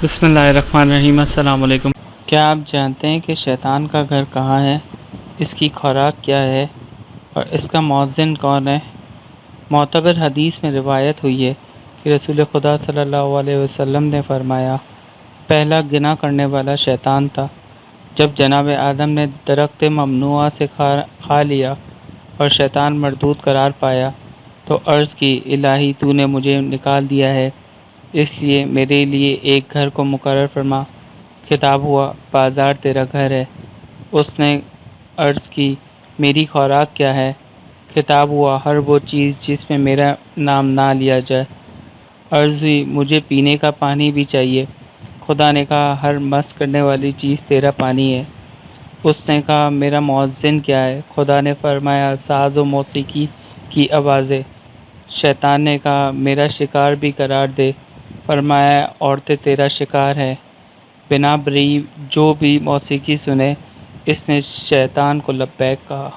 بسم اللہ الرحمن الرحیم۔ السلام علیکم۔ کیا آپ جانتے ہیں کہ شیطان کا گھر کہاں ہے، اس کی خوراک کیا ہے اور اس کا مؤذن کون ہے؟ معتبر حدیث میں روایت ہوئی ہے کہ رسول خدا صلی اللہ علیہ وسلم نے فرمایا، پہلا گناہ کرنے والا شیطان تھا۔ جب جناب آدم نے درخت ممنوعہ سے کھا لیا اور شیطان مردود قرار پایا تو عرض کی، الہی تو نے مجھے نکال دیا ہے، اس لیے میرے لیے ایک گھر کو مقرر فرما۔ خطاب ہوا، بازار تیرا گھر ہے۔ اس نے عرض کی، میری خوراک کیا ہے؟ خطاب ہوا، ہر وہ چیز جس میں میرا نام نہ لیا جائے۔ عرض ہوئی، مجھے پینے کا پانی بھی چاہیے۔ خدا نے کہا، ہر مس کرنے والی چیز تیرا پانی ہے۔ اس نے کہا، میرا مؤذن کیا ہے؟ خدا نے فرمایا، ساز و موسیقی کی آوازیں۔ شیطان نے کہا، میرا شکار بھی قرار دے۔ فرمایا، عورتیں تیرا شکار ہے۔ بنا بری جو بھی موسیقی سنے، اس نے شیطان کو لبیک کہا۔